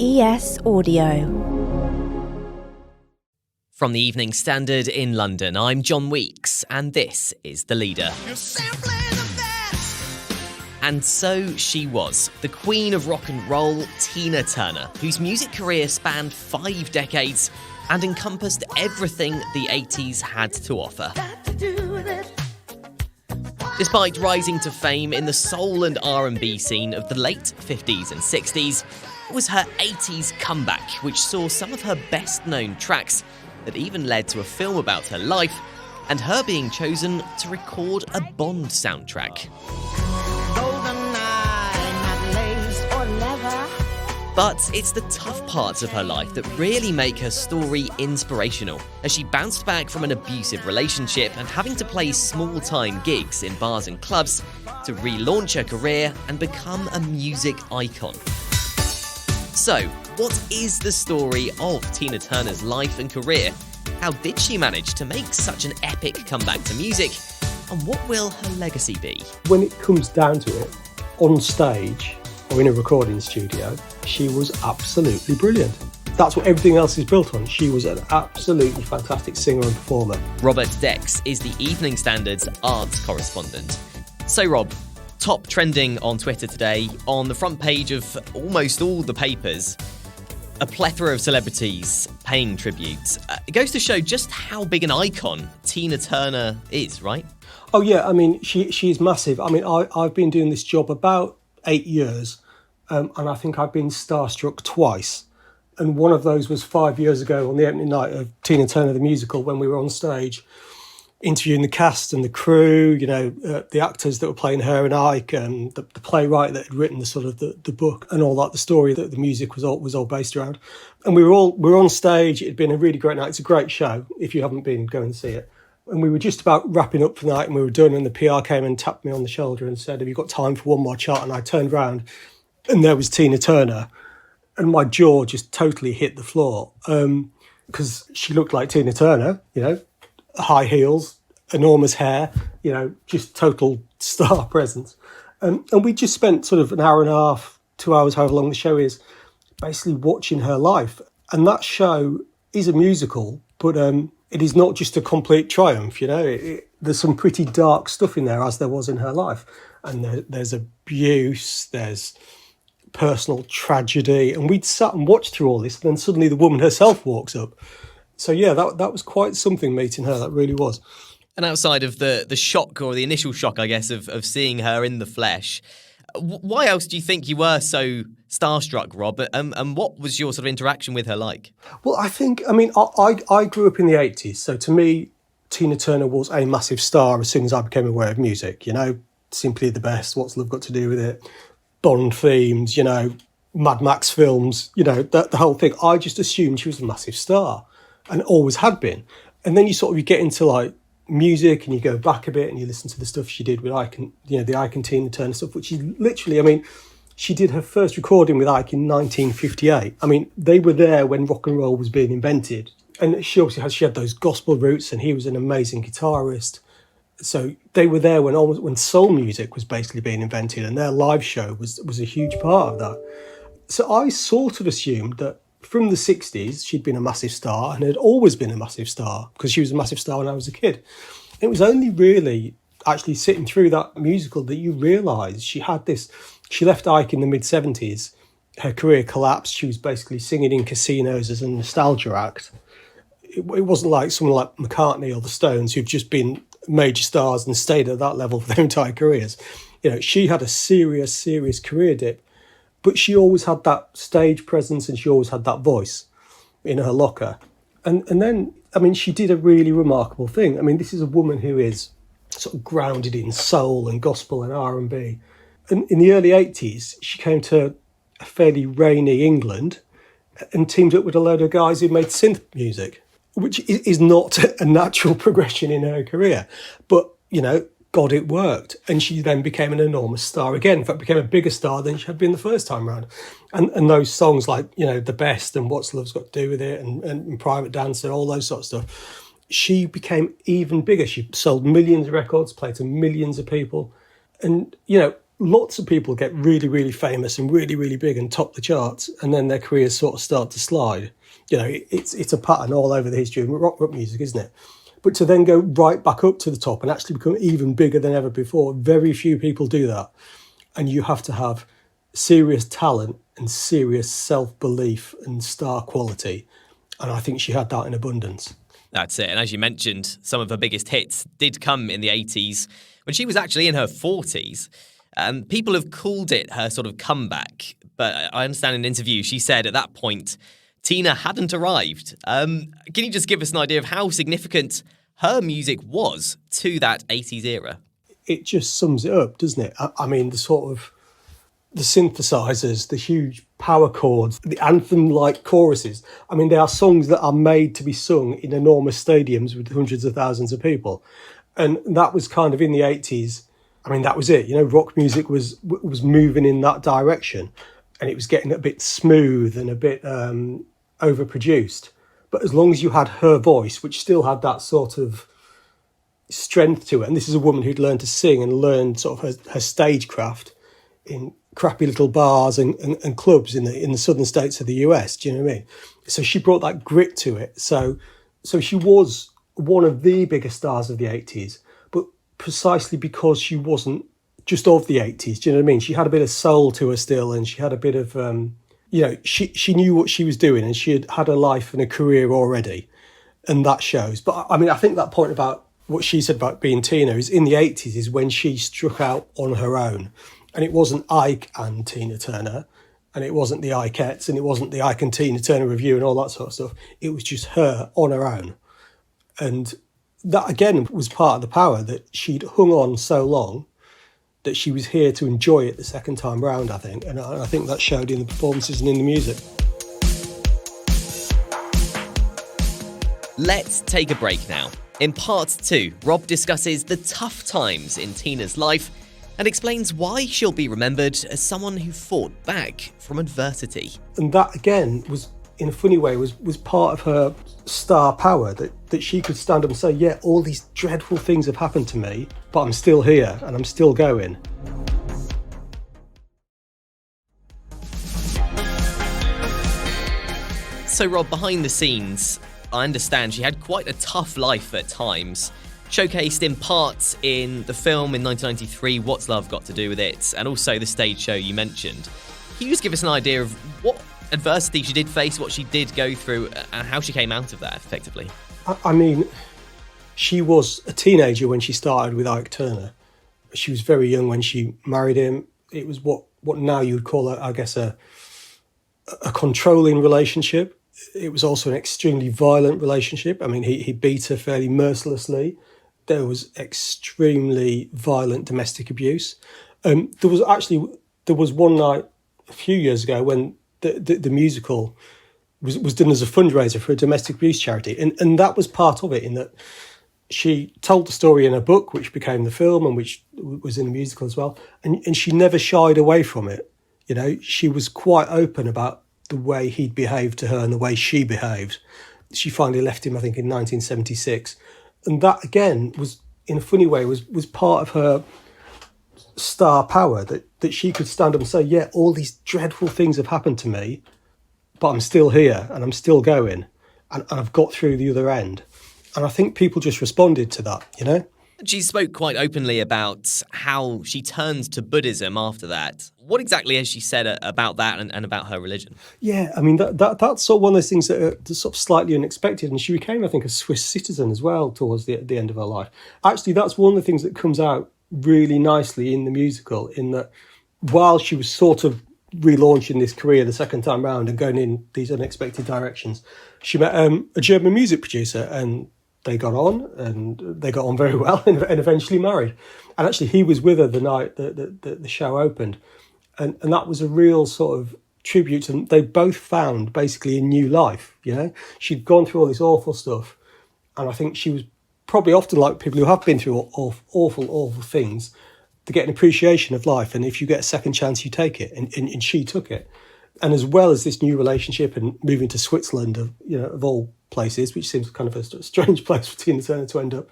ES Audio. From the Evening Standard in London, I'm John Weeks, and this is The Leader. And so she was, the queen of rock and roll, Tina Turner, whose music career spanned 5 decades and encompassed everything the 80s had to offer. Despite rising to fame in the soul and R&B scene of the late 50s and 60s, it was her 80s comeback which saw some of her best-known tracks that even led to a film about her life and her being chosen to record a Bond soundtrack. But it's the tough parts of her life that really make her story inspirational, as she bounced back from an abusive relationship and having to play small-time gigs in bars and clubs to relaunch her career and become a music icon. So, what is the story of Tina Turner's life and career? How did she manage to make such an epic comeback to music? And what will her legacy be? When it comes down to it, on stage or in a recording studio, she was absolutely brilliant. That's what everything else is built on. She was an absolutely fantastic singer and performer. Robert Dex is the Evening Standard's arts correspondent. So Rob, top trending on Twitter today, on the front page of almost all the papers, a plethora of celebrities paying tribute. It goes to show just how big an icon Tina Turner is, right? Oh yeah, I mean, she's massive. I mean, I've been doing this job about 8 years, and I think I've been starstruck twice. And one of those was 5 years ago on the opening night of Tina Turner the Musical, when we were on stage interviewing the cast and the crew, you know, the actors that were playing her and Ike, and the playwright that had written the book and all that, the story that the music was all based around. And we were on stage. It had been a really great night. It's a great show. If you haven't been, go and see it. And we were just about wrapping up for the night, and we were done, and the PR came and tapped me on the shoulder and said, "Have you got time for one more chart?" And I turned around, and there was Tina Turner, and my jaw just totally hit the floor, because she looked like Tina Turner, you know, high heels, enormous hair, you know, just total star presence. And we just spent sort of an hour and a half, 2 hours, however long the show is, basically watching her life. And that show is a musical, but it is not just a complete triumph, you know. There's some pretty dark stuff in there, as there was in her life. And there's abuse, there's personal tragedy. And we'd sat and watched through all this, and then suddenly the woman herself walks up. So yeah, that was quite something, meeting her, that really was. And outside of the shock, or the initial shock, I guess, of seeing her in the flesh, why else do you think you were so starstruck, Rob? And what was your sort of interaction with her like? Well, I grew up in the 80s. So to me, Tina Turner was a massive star as soon as I became aware of music. You know, Simply the Best, What's Love Got to Do with It, Bond themes, you know, Mad Max films, you know, the whole thing. I just assumed she was a massive star and always had been. And then you get into like music, and you go back a bit and you listen to the stuff she did with Ike, and, you know, the Ike and Tina Turner stuff, which she literally, I mean, she did her first recording with Ike in 1958. I mean, they were there when rock and roll was being invented. And she had those gospel roots, and he was an amazing guitarist. So they were there when soul music was basically being invented, and their live show was a huge part of that. So I sort of assumed that from the 60s, she'd been a massive star, and had always been a massive star, because she was a massive star when I was a kid. It was only really actually sitting through that musical that you realise she had this. She left Ike in the mid-70s. Her career collapsed. She was basically singing in casinos as a nostalgia act. It wasn't like someone like McCartney or the Stones, who've just been major stars and stayed at that level for their entire careers. You know, she had a serious career dip. But she always had that stage presence, and she always had that voice in her locker. And then, I mean, she did a really remarkable thing. I mean, this is a woman who is sort of grounded in soul and gospel and R&B. And in the early 80s, she came to a fairly rainy England and teamed up with a load of guys who made synth music, which is not a natural progression in her career. But, you know, God, it worked. And she then became an enormous star again. In fact, became a bigger star than she had been the first time round. And those songs like, you know, The Best and What's Love's Got to Do with It and Private Dancer, all those sort of stuff, she became even bigger. She sold millions of records, played to millions of people. And, you know, lots of people get really, really famous and really, really big and top the charts, and then their careers sort of start to slide. You know, it's a pattern all over the history of rock music, isn't it? But to then go right back up to the top and actually become even bigger than ever before, very few people do that. And you have to have serious talent and serious self-belief and star quality. And I think she had that in abundance. That's it. And as you mentioned, some of her biggest hits did come in the 80s when she was actually in her 40s. And people have called it her sort of comeback. But I understand in an interview she said at that point, Tina hadn't arrived. Can you just give us an idea of how significant her music was to that 80s era? It just sums it up, doesn't it? I mean, the synthesizers, the huge power chords, the anthem-like choruses. I mean, they are songs that are made to be sung in enormous stadiums with hundreds of thousands of people. And that was kind of in the 80s. I mean, that was it. You know, rock music was moving in that direction, and it was getting a bit smooth and a bit overproduced. But as long as you had her voice, which still had that sort of strength to it, and this is a woman who'd learned to sing and learned sort of her stagecraft in crappy little bars and clubs in the southern states of the US, do you know what I mean? So she brought that grit to it. So she was one of the biggest stars of the 80s, but precisely because she wasn't just of the 80s, do you know what I mean? She had a bit of soul to her still, and she had a bit of... she knew what she was doing, and she had a life and a career already, and that shows. But I mean, I think that point about what she said about being Tina is in the 80s is when she struck out on her own. And it wasn't Ike and Tina Turner, and it wasn't the Ikeettes, and it wasn't the Ike and Tina Turner Review and all that sort of stuff. It was just her on her own. And that, again, was part of the power, that she'd hung on so long that she was here to enjoy it the second time round, I think. And I think that showed in the performances and in the music. Let's take a break now. In part 2, Rob discusses the tough times in Tina's life and explains why she'll be remembered as someone who fought back from adversity. And that, again, was, in a funny way, was part of her star power, that she could stand up and say, yeah, all these dreadful things have happened to me, but I'm still here and I'm still going. So, Rob, behind the scenes, I understand she had quite a tough life at times, showcased in part in the film in 1993, What's Love Got to Do With It, and also the stage show you mentioned. Can you just give us an idea of what adversity she did face, what she did go through, and how she came out of that, effectively? I mean, she was a teenager when she started with Ike Turner. She was very young when she married him. It was what now you would call, I guess, a controlling relationship. It was also an extremely violent relationship. I mean, he beat her fairly mercilessly. There was extremely violent domestic abuse. There was one night a few years ago when the musical was done as a fundraiser for a domestic abuse charity. And that was part of it, in that she told the story in a book, which became the film and which was in the musical as well. And she never shied away from it. You know, she was quite open about the way he'd behaved to her and the way she behaved. She finally left him, I think, in 1976. And that, again, was, in a funny way, was part of her star power, that she could stand up and say, yeah, all these dreadful things have happened to me, but I'm still here and I'm still going, and I've got through the other end. And I think people just responded to that, you know? She spoke quite openly about how she turned to Buddhism after that. What exactly has she said about that and about her religion? Yeah, I mean, that's sort of one of those things that are sort of slightly unexpected. And she became, I think, a Swiss citizen as well towards the end of her life. Actually, that's one of the things that comes out really nicely in the musical, in that while she was sort of relaunching this career the second time round and going in these unexpected directions, she met a German music producer, and they got on very well and eventually married. And actually, he was with her the night that the show opened. And that was a real sort of tribute to them. They both found basically a new life, you know? She'd gone through all this awful stuff. And I think she was probably often like people who have been through awful things, to get an appreciation of life. And if you get a second chance, you take it. And she took it. And as well as this new relationship and moving to Switzerland, of all places, which seems kind of a strange place for Tina Turner to end up,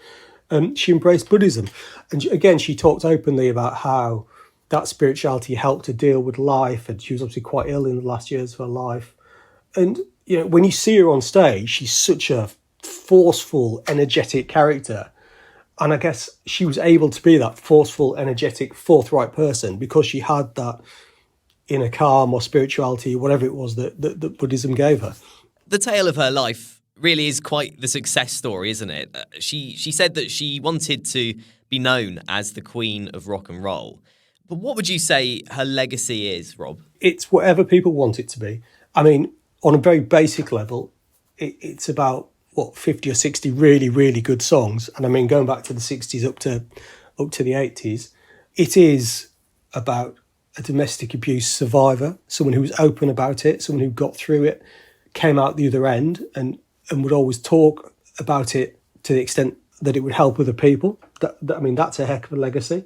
she embraced Buddhism. And again, she talked openly about how that spirituality helped her deal with life, and she was obviously quite ill in the last years of her life. And when you see her on stage, she's such a forceful, energetic character. And I guess she was able to be that forceful, energetic, forthright person because she had that inner calm or spirituality, whatever it was that Buddhism gave her. The tale of her life really is quite the success story, isn't it? She said that she wanted to be known as the Queen of Rock and Roll. But what would you say her legacy is, Rob? It's whatever people want it to be. I mean, on a very basic level, it's about, 50 or 60 really, really good songs. And I mean, going back to the 60s up to the 80s, it is about a domestic abuse survivor, someone who was open about it, someone who got through it, came out the other end and would always talk about it to the extent that it would help other people. That's a heck of a legacy.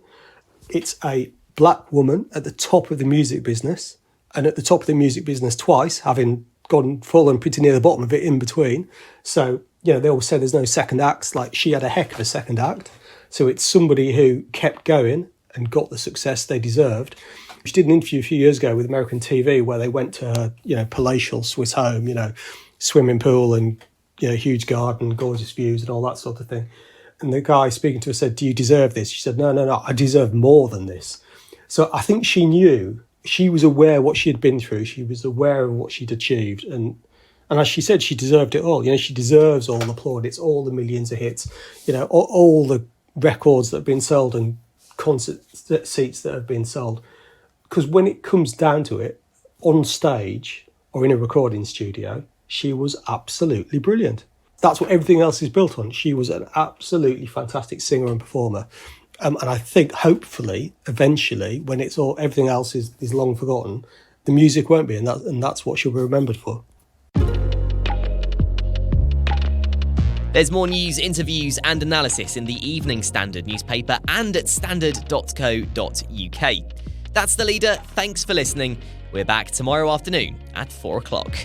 It's a black woman at the top of the music business, and at the top of the music business twice, having fallen pretty near the bottom of it in between. So, they always say there's no second acts. Like, she had a heck of a second act. So it's somebody who kept going and got the success they deserved. She did an interview a few years ago with American TV where they went to her, palatial Swiss home, swimming pool and, huge garden, gorgeous views and all that sort of thing. And the guy speaking to her said, "Do you deserve this?" She said, no, I deserve more than this. So I think she knew, she was aware what she had been through. She was aware of what she'd achieved. And as she said, she deserved it all. She deserves all the plaudits, all the millions of hits, all the records that have been sold and concert seats that have been sold. Because when it comes down to it, on stage or in a recording studio, she was absolutely brilliant. That's what everything else is built on. She was an absolutely fantastic singer and performer. And I think, hopefully, eventually, when everything else is long forgotten, the music won't be, and that's what she'll be remembered for. There's more news, interviews and analysis in the Evening Standard newspaper and at standard.co.uk. That's The Leader. Thanks for listening. We're back tomorrow afternoon at 4 o'clock.